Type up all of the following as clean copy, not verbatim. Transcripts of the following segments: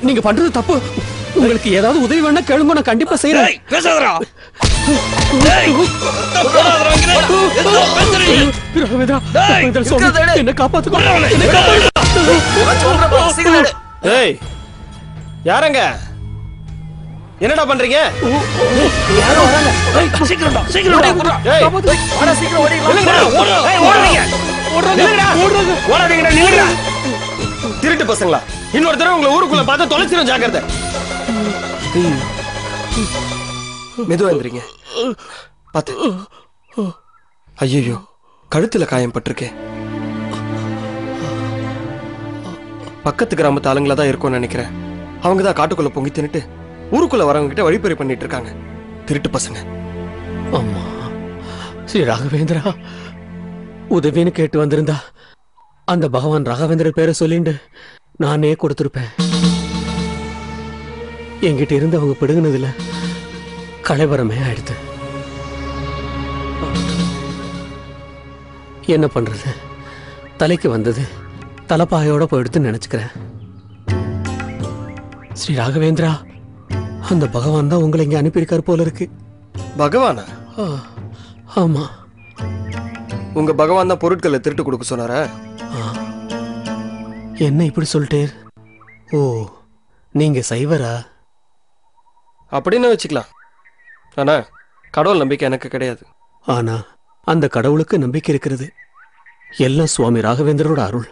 நீங்க பண்றது தப்பு. உங்களுக்கு ஏதாவது உதவி வேணா கேளுங்க, நான் கண்டிப்பா செய்யறேன். என்ன காப்பாத்துக்கோ. யாரங்க? என்னடா பண்றீங்க? திருட்டு பசங்களா, இன்னொரு தடவை உங்களை ஊருக்குள்ள பார்த்து தொலைச்சிரும், ஜாக்கிரதை. மெதுவா எந்திரிங்க. பாத்து. ஐயோ, கழுத்துல காயம் பட்டிருக்கேன். பக்கத்து கிராமத்து ஆளுங்களா தான் இருக்கும்னு நினைக்கிறேன். அவங்க தான் காட்டுக்குள்ள பொங்கி தின்னுட்டு ஊருக்குள்ள வரவங்க கிட்ட வழிப்பறி பண்ணிட்டு இருக்காங்க. திருட்டு பசங்க. ஆமா, ஸ்ரீ ராகவேந்திரா உதவின்னு கேட்டு வந்திருந்தா அந்த பகவான் ராகவேந்திர பேரை சொல்லிண்டு நானே கொடுத்திருப்பேன். என்கிட்ட இருந்து அவங்க பிடுங்கினதுல களைவரமே ஆயிடுது. என்ன பண்றது? தலைக்கு வந்தது தலைப்பாயோட போயிடுதுன்னு நினைச்சுக்கிறேன். ஸ்ரீ ராகவேந்திரா, அந்த பகவான் தான் உங்களை இங்க அனுப்பியிருக்காரு போல இருக்கு. பகவானா? ஆமா. உங்க பகவான் தான் பொருட்களை திருட்டு கொடுக்க சொன்னாரா? என்ன இப்படி சொல்லிட்டேர்? ஓ, நீங்க சைவரா? அப்படின்னு வச்சுக்கலாம். ஆனா கடவுள் நம்பிக்கை எனக்கு கிடையாது. ஆனா அந்த கடவுளுக்கு நம்பிக்கை இருக்கிறது. எல்லாம் சுவாமி ராகவேந்திரோட அருள்.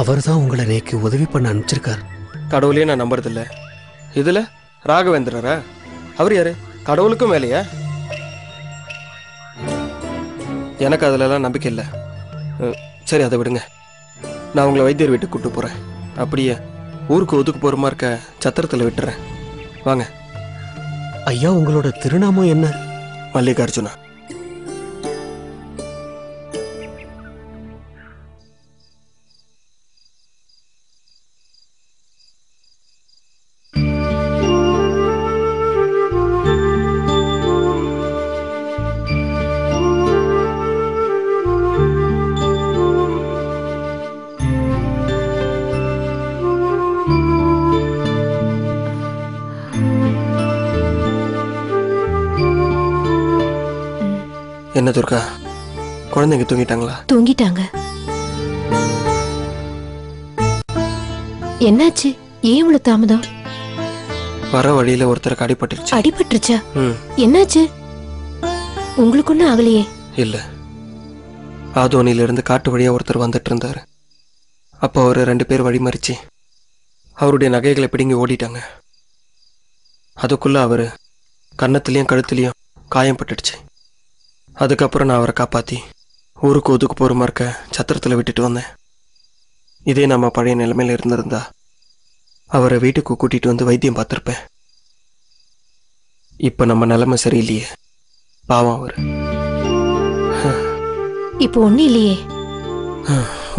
அவர் தான் உங்களை நேக்கு உதவி பண்ண அனுப்பிச்சிருக்கார். கடவுளையே நான் நம்புறதில்ல. இதுல ராகவேந்திரரா? அவர் யாரு? கடவுளுக்கும் மேலையா? எனக்கு அதுலலாம் நம்பிக்கை இல்லை. சரி, அதை விடுங்க. நான் உங்களை வைத்தியர் வீட்டுக்கு கூப்பிட்டு போறேன். அப்படியே ஊருக்கு ஒதுக்கு போறமா இருக்க சத்திரத்தில் விட்டுறேன். வாங்க. ஐயா, உங்களோட திருநாமம் என்ன? மல்லிகார்ஜுனா. என்ன துர்கா, குழந்தைங்க தூங்கிட்டாங்களா? தூங்கிட்டாங்க. என்னாச்சு? ஏன் இவ்வளவு தாமதம்? வர வழியில ஒருத்தருக்கு அடிபட்டுருச்சு. அடிபட்டுருச்சா? என்னாச்சு? உங்களுக்கு ஒன்னும் ஆகலையே? இல்ல, ஆதோனில இருந்து காட்டு வழியா ஒருத்தர் வந்துட்டு இருந்தாரு. அப்போ அவரு 2 பேர் வழிமறிச்சு அவருடைய நகைகளை பிடுங்கி ஓடிட்டாங்க. அதுக்குள்ள அவரு கன்னத்திலையும் கழுத்துலையும் காயம் பட்டுடுச்சு. அதுக்கப்புறம் நான் அவரை காப்பாற்றி ஊருக்கு ஒதுக்கு போகிற மார்க்க சத்திரத்தில் விட்டுட்டு வந்தேன். இதே நம்ம பழைய நிலைமையில் இருந்திருந்தா அவரை வீட்டுக்கு கூட்டிகிட்டு வந்து வைத்தியம் பார்த்துருப்பேன். இப்போ நம்ம நிலைமை சரியில்லையே, பாவம் அவர். இப்போ ஒன்றும் இல்லையே?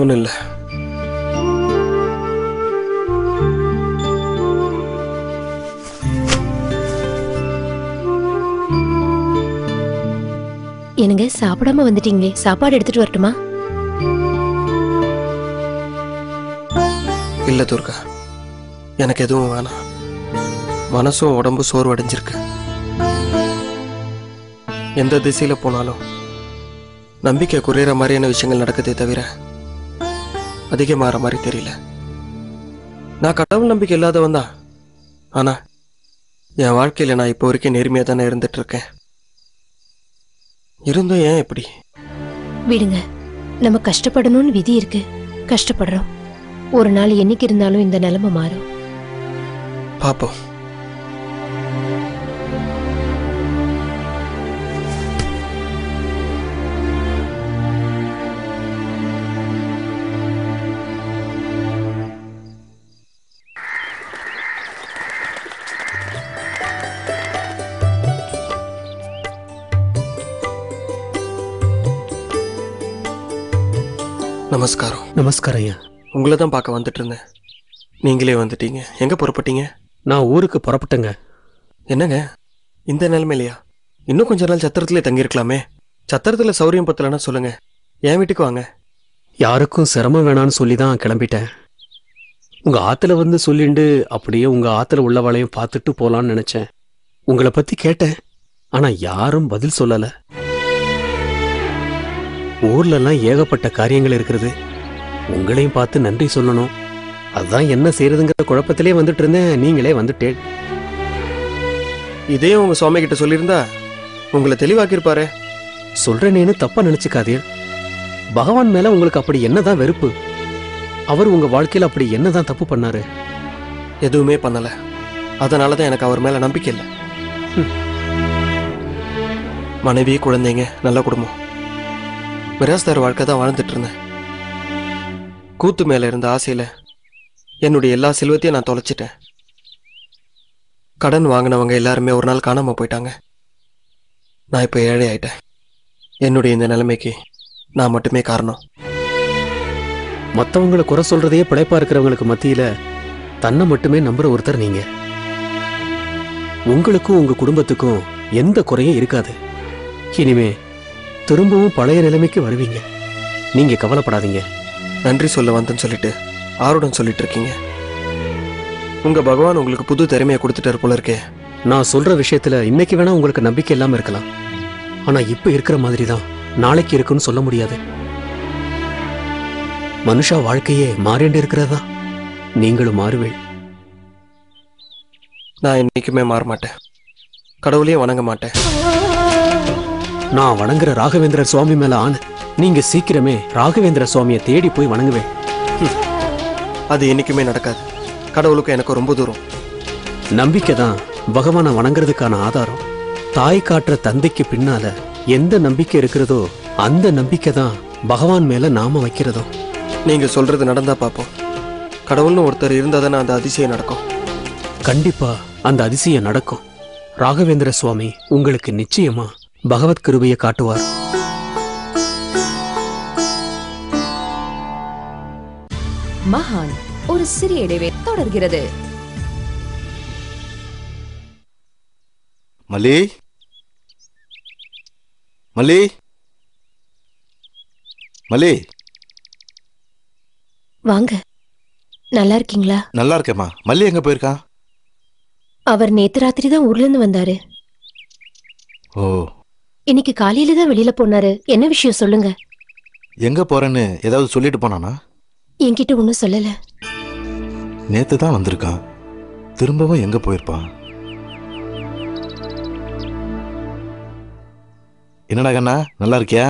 ஒன்றும் இல்லை. என்னங்க, சாப்பிடாம வந்துட்டீங்களே, சாப்பாடு எடுத்துட்டு வரட்டுமா? இல்ல துர்கா, எனக்கு எதுவும் வேணாம். மனசும் உடம்பு சோர்வடைஞ்சிருக்கு. எந்த திசையில போனாலும் நம்பிக்கை குறையிற மாதிரியான விஷயங்கள் நடக்குதே தவிர அதிகமாற மாதிரி தெரியல. நான் கடவுள் நம்பிக்கை இல்லாதவன் தான். ஆனா என் வாழ்க்கையில நான் இப்போ வரைக்கும் நேர்மையா தானே இருந்துட்டு இருக்கேன். இருந்தும் ஏன் எப்படி? விடுங்க, நம்ம கஷ்டப்படணும்னு விதி இருக்கு. கஷ்டப்படுறோம். ஒரு நாள் என்னைக்கு இருந்தாலும் இந்த நிலைமை மாறும். பாப்போம். நமஸ்காரம். நமஸ்காரம் ஐயா. உங்களை தான் பார்க்க வந்துட்டு இருந்தேன். நீங்களே வந்துட்டீங்க. எங்க புறப்பட்டீங்க? நான் ஊருக்கு புறப்பட்டேங்க. என்னங்க இந்த நிலைமையிலையா? இன்னும் கொஞ்ச நாள் சத்திரத்திலே தங்கியிருக்கலாமே. சத்திரத்துல சௌரியம் பத்தலன்னா சொல்லுங்க, என் வீட்டுக்கு வாங்க. யாருக்கும் சிரமம் வேணான்னு சொல்லி தான் கிளம்பிட்டேன். உங்க ஆத்துல வந்து சொல்லிண்டு அப்படியே உங்க ஆத்துல உள்ளவளையும் பார்த்துட்டு போலான்னு நினைச்சேன். உங்களை பத்தி கேட்டேன், ஆனா யாரும் பதில் சொல்லல. ஊர்ல எல்லாம் ஏகப்பட்ட காரியங்கள் இருக்கிறது. உங்களையும் பார்த்து நன்றி சொல்லணும். அதுதான் என்ன செய்யறதுங்கிற குழப்பத்திலே வந்துட்டு இருந்தேன். நீங்களே வந்துட்டே. இதே உங்க சுவாமி கிட்ட சொல்லியிருந்தா உங்களை தெளிவாக்கியிருப்பாரு. சொல்றேனேன்னு தப்பா நினைச்சுக்காதீர். பகவான் மேல உங்களுக்கு அப்படி என்னதான் வெறுப்பு? அவர் உங்க வாழ்க்கையில அப்படி என்னதான் தப்பு பண்ணாரு? எதுவுமே பண்ணல. அதனாலதான் எனக்கு அவர் மேல நம்பிக்கை இல்லை. மனைவி, குழந்தைங்க, நல்ல குடும்பம், மிராஸ்தார் வாழ்க்கை தான் வாழ்ந்துட்டு இருந்தேன். கூத்து மேல இருந்த ஆசையில என்னுடைய எல்லா செல்வத்தையும் நான் தொலைச்சிட்டேன். கடன் வாங்கினவங்க எல்லாருமே ஒரு நாள் காணாம போயிட்டாங்க. நான் இப்ப ஏழை ஆயிட்டேன். என்னுடைய இந்த நிலைமைக்கு நான் மட்டுமே காரணம். மத்தவங்களை குறை சொல்றதையே பிழைப்பா இருக்கிறவங்களுக்கு மத்தியில தன்னை மட்டுமே நம்புற ஒருத்தர் நீங்க. உங்களுக்கும் உங்க குடும்பத்துக்கும் எந்த குறையும் இருக்காது. இனிமே திரும்பவும் பழைய நிலைமைக்கு வருவீங்க. நீங்க கவலைப்படாதீங்க. நன்றி சொல்ல வந்தேன்னு சொல்லிட்டு ஆருடன் சொல்லிட்டு இருக்கீங்க. உங்க பகவான் உங்களுக்கு புது திறமையை கொடுத்துட்டாரு போல இருக்கே. நான் சொல்ற விஷயத்துல இன்னைக்கு வேணா உங்களுக்கு நம்பிக்கை இல்லாம இருக்கலாம். ஆனா இப்ப இருக்கிற மாதிரி தான் நாளைக்கு இருக்குன்னு சொல்ல முடியாது. மனுஷா வாழ்க்கையே மாறிண்டு இருக்கிறதா. நீங்களும் மாறுவேள். நான் என்னைக்குமே மாற மாட்டேன். கடவுளையும் வணங்க மாட்டேன். நான் வணங்குற ராகவேந்திர சுவாமி மேல ஆன நீங்க சீக்கிரமே ராகவேந்திர சுவாமியை தேடி போய் வணங்குவேன். அது என்னைக்குமே நடக்காது. கடவுளுக்கு எனக்கு ரொம்ப தூரம். நம்பிக்கை தான் பகவானை வணங்குறதுக்கான ஆதாரம். தாய் காட்டுற தந்தைக்கு பின்னால எந்த நம்பிக்கை இருக்கிறதோ அந்த நம்பிக்கை தான் பகவான் மேல நாம வைக்கிறதோ. நீங்க சொல்றது நடந்தா பாப்போம். கடவுள்னு ஒருத்தர் இருந்தாதானே அந்த அதிசயம் நடக்கும். கண்டிப்பா அந்த அதிசயம் நடக்கும். ராகவேந்திர சுவாமி உங்களுக்கு நிச்சயமா பகவத் கிருபையை காட்டுவார். மகான் ஒரு சிறிய இடைவே தொடர்கிறது. மல்லி, மல்லி, மல்லி. வாங்க. நல்லா இருக்கீங்களா? நல்லா இருக்கேம்மா. மல்லி எங்க போயிருக்கா? அவர் நேத்து ராத்திரி தான் ஊர்ல இருந்து வந்தாரு. ஓ, இன்னைக்கு காலையில தான் வெளியில போனாரு. என்ன விஷயம் சொல்லுங்க. எங்க போறேன்னு ஏதாவது சொல்லிட்டு போனானா? என்கிட்ட ஒன்னும் சொல்லல. நேத்து தான் வந்திருக்கான். திரும்பவும் எங்க போயிருப்பான்? என்னடா கண்ணா, நல்லா இருக்கியா?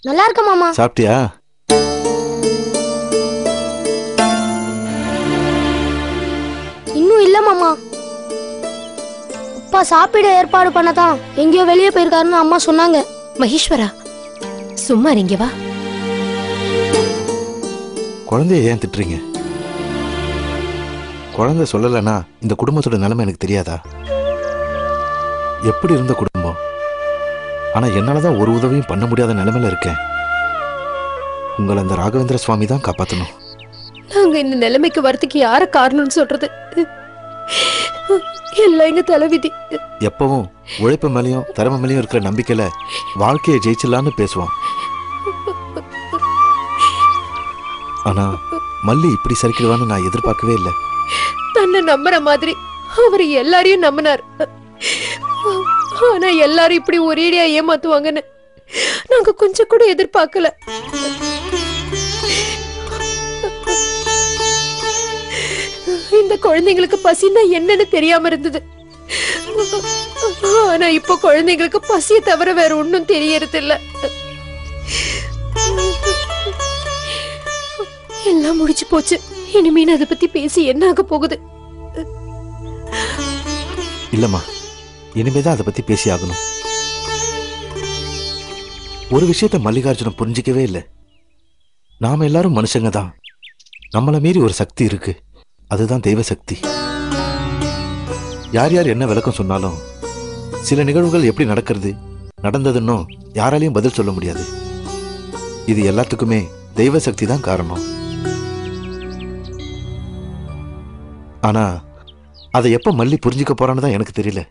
நல்லா இருக்க மாமா. சாப்பிட்டியா? இன்னும் இல்ல மாமா. அப்பா சாப்பிட ஏற்பாடு பண்ணதான் எங்கேயோ வெளியே போயிருக்காருன்னு அம்மா சொன்னாங்க. மகேஸ்வரா, சும்மா இருங்க. வா. குழந்தைய ஏன் திட்டுறீங்க? குழந்தை சொல்லலைன்னா இந்த குடும்பத்தோட நிலைமை எனக்கு தெரியாதா? எப்படி இருந்த குடும்பம். ஆனா என்னாலதான் ஒரு உதவியும் பண்ண முடியாத நிலைமையில இருக்கேன். உங்களை அந்த ராகவேந்திர சுவாமி தான் காப்பாற்றணும். நாங்க இந்த நிலைமைக்கு வரதுக்கு யார காரணம்னு சொல்றது? எல்லாம் எங்க தலைவிதி. எப்பவும் உழைப்பு மேலேயும் திறமை மேலேயும் இருக்கிற நம்பிக்கையில வாழ்க்கையை ஜெயிச்சிடலான்னு பேசுவான். ஆனா மல்லி இப்படி சரிக்கிடுவான்னு நான் எதிர்பார்க்கவே இல்லை. தன்னை நம்புற மாதிரி அவர் எல்லாரையும் நம்பினார். ஆனா எல்லாரும் இப்படி ஒரேடியா ஏமாத்துவாங்கன்னு நாங்க கொஞ்சம் கூட எதிர்பார்க்கல. இந்த குழந்தைங்களுக்கு பசின்னா என்னன்னு தெரியாம இருந்தது. ஆனா இப்போ குழந்தைங்களுக்கு பசியை தவிர வேற ஒன்னும் தெரியறது இல்ல. எல்லாம் முடிச்சு போச்சு. இனிமே அதை பத்தி பேசி என்ன ஆக போகுது? இல்லம்மா, இனிமேதான் அதை பத்தி பேசி ஆகணும். ஒரு விஷயத்த மல்லிகார்ஜுனம் புரிஞ்சிக்கவே இல்லை. நாம எல்லாரும் மனுஷங்க தான். நம்மளை மீறி ஒரு சக்தி இருக்கு. அதுதான் தெய்வ சக்தி. யார் யார் என்ன விளக்கம் சொன்னாலும் சில நிகழ்வுகள் எப்படி நடக்கிறது நடந்ததுன்னு யாராலையும் பதில் சொல்ல முடியாது. இது எல்லாத்துக்குமே தெய்வ சக்தி தான் காரணம். ஆனா அதை எப்ப மல்லி புரிஞ்சுக்க போறான்னு தான் எனக்கு தெரியல.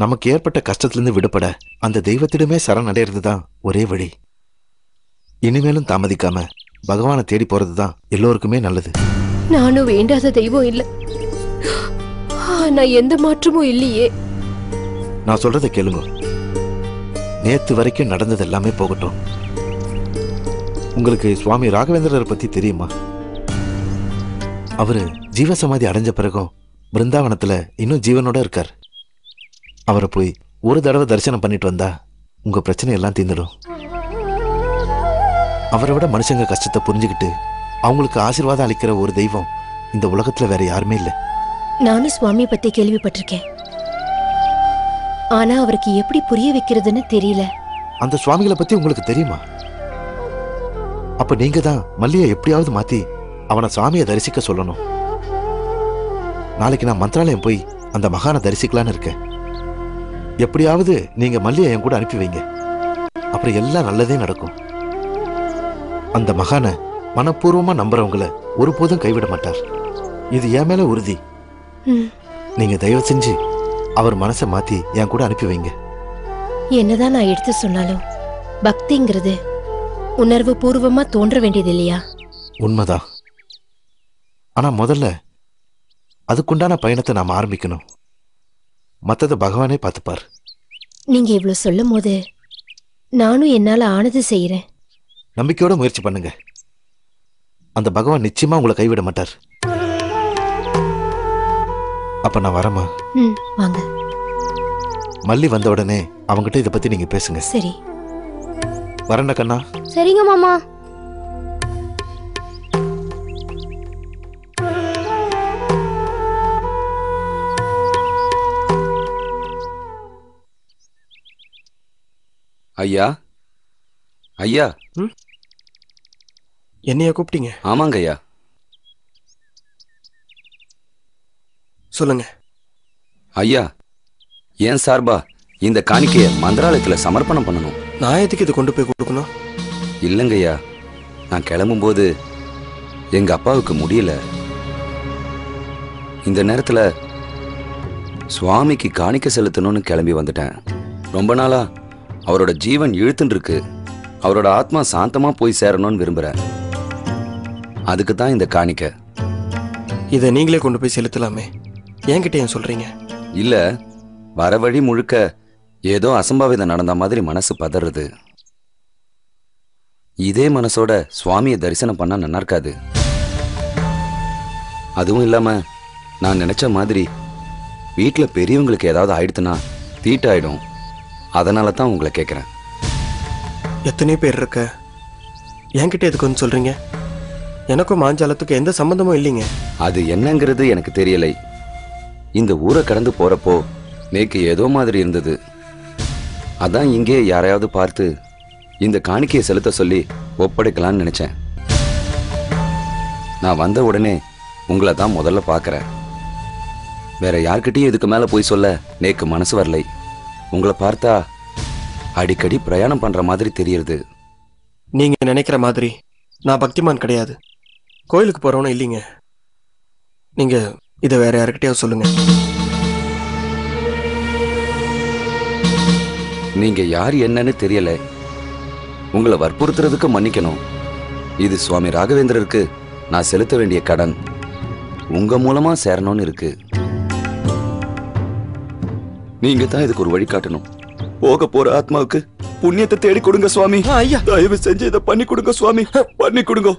நமக்கு ஏற்பட்ட கஷ்டத்திலிருந்து விடுபட அந்த தெய்வத்திடமே சரணடைறது தான் ஒரே வழி. இனிமேலும் தாமதிக்காம பகவானை தேடி போறது தான் எல்லோருக்குமே நல்லது. நானும் வேண்டாத தெய்வம் இல்ல, ஆனா எந்த மாற்றமும் இல்லையே. நான் சொல்றதை கேளுங்க. நேத்து வரைக்கும் நடந்தது எல்லாமே போகட்டும். உங்களுக்கு சுவாமி ராகவேந்திரரை பத்தி தெரியுமா? அவரு ஜீவசமாதி அடைஞ்ச பிறகும் பிருந்தாவனத்துல இன்னும் ஜீவனோட இருக்கார். அவரை போய் ஒரு தடவை தரிசனம் பண்ணிட்டு வந்தா உங்க பிரச்சனை எல்லாம் தீர்ந்துடும். அவரை விட மனுஷங்க கஷ்டத்தை புரிஞ்சுக்கிட்டு அவங்களுக்கு ஆசீர்வாதம் அளிக்கிற ஒரு தெய்வம் இந்த உலகத்துல வேற யாருமே இல்லை. நானும் சுவாமி பத்தி கேள்விப்பட்டிருக்கேன், ஆனா அவருக்கு எப்படி புரிய வைக்கிறதுன்னு தெரியல. அந்த சுவாமிகளை பத்தி உங்களுக்கு தெரியுமா? அப்ப நீங்க தான் மல்லியை எப்படியாவது மாத்தி அவனை சுவாமியை தரிசிக்க சொல்லணும். நாளைக்கு நான் மந்திராலயம் போய் அந்த மகானை தரிசிக்கலான்னு இருக்கேன். எப்படியாவது நீங்க மல்லியை என் கூட அனுப்பி வைங்க. அப்புறம் எல்லாம் நல்லதே நடக்கும். அந்த மகானை மனப்பூர்வமா நம்புறவங்களை ஒருபோதும் கைவிட மாட்டார். இது என் மேல உறுதி. நீங்க தயவு செஞ்சு அவர் மனசை மாத்தி என் கூட அனுப்பி வைங்க. என்னதான் நான் எடுத்து சொன்னாலும் பக்திங்கிறது உணர்வு பூர்வமா தோன்ற வேண்டியது இல்லையா? உண்மைதான். ஆனா முதல்ல அதுக்குண்டான பயணத்தை நாம ஆரம்பிக்கணும். மத்தத பகவானே பார்த்துப்பார். நீங்க இவ்வளவு சொல்லும் போது நானும் என்னால ஆனது செய்யறேன். நம்பிக்கையோட முயற்சி பண்ணுங்க. அந்த பகவான் நிச்சயமா உங்களை கைவிட மாட்டார். அப்ப நான் வரமா? வாங்க. மல்லி வந்த உடனே அவங்கிட்ட இதை பத்தி நீங்க பேசுங்க. சரி. வரண்ட கண்ணா. சரிங்க மாமா. ஐயா, ஐயா. என்னையா கூப்பிட்டீங்க? ஆமாங்க ஐயா. சொல்லுங்க. ஐயா, ஏன் சார்பா இந்த காணிக்கைய மந்திராலயத்துல சமர்ப்பணம் பண்ணணும். நான் எதுக்கு இது கொண்டு போய் கொடுக்கணும்? இல்லைங்க ஐயா, நான் கிளம்பும்போது எங்க அப்பாவுக்கு முடியல. இந்த நேரத்துல சுவாமிக்கு காணிக்கை செலுத்தணும்னு கிளம்பி வந்துட்டேன். ரொம்ப நாளா அவரோட ஜீவன் இழுத்துன்னு இருக்கு. அவரோட ஆத்மா சாந்தமா போய் சேரணும்னு விரும்புறேன். அதுக்கு தான் இந்த காணிக்கை. இதை நீங்களே கொண்டு போய் செலுத்தலாமே, என்கிட்ட ஏன் சொல்றீங்க? இல்ல, வர வழி முழுக்க ஏதோ அசம்பாவிதம் நடந்த மாதிரி மனசு பதறுது. இதே மனசோட சுவாமியை தரிசனம் பண்ணா நல்லா இருக்காது. அதுவும் இல்லாம நான் நினைச்ச மாதிரி வீட்டுல பெரியவங்களுக்கு ஏதாவது ஆயிடுத்துனா தீட்டாயிடும். அதனால தான் உங்களை கேட்குறேன். எத்தனை பேர் இருக்க, என்கிட்ட எதுக்கு வந்து சொல்றீங்க? எனக்கும் மாஞ்சாலத்துக்கு எந்த சம்பந்தமும் இல்லைங்க. அது என்னங்கிறது எனக்கு தெரியலை. இந்த ஊரை கடந்து போறப்போ நேக்கு ஏதோ மாதிரி இருந்தது. அதான் இங்கே யாரையாவது பார்த்து இந்த காணிக்கையை செலுத்த சொல்லி ஒப்படைக்கலான்னு நினைச்சேன். நான் வந்த உடனே உங்களை தான் முதல்ல பார்க்கறேன். வேற யார்கிட்டயும் இதுக்கு மேல போய் சொல்ல நேக்கு மனசு வரலை. உங்களை பார்த்தா அடிக்கடி பிரயாணம் பண்ற மாதிரி தெரியுது. நீங்க நினைக்கிற மாதிரி நான் பக்திமான் கிடையாது, கோயிலுக்கு போறவனும் இல்லைங்க. நீங்க இதை வேற யாருக்கிட்டயாவது சொல்லுங்க. நீங்க யார் என்னன்னு தெரியல. உங்களை வற்புறுத்துறதுக்கு மன்னிக்கணும். இது சுவாமி ராகவேந்திரருக்கு நான் செலுத்த வேண்டிய கடன். உங்க மூலமா சேரணும்னு இருக்கு. நீங்க தான் இதுக்கு ஒரு வழி காட்டணும். போக போற ஆத்மாவுக்கு புண்ணியத்தை தேடி கொடுங்க சுவாமி. ஐயா, தயவு செஞ்சு இதை பண்ணி கொடுங்க சுவாமி, பண்ணி கொடுங்க.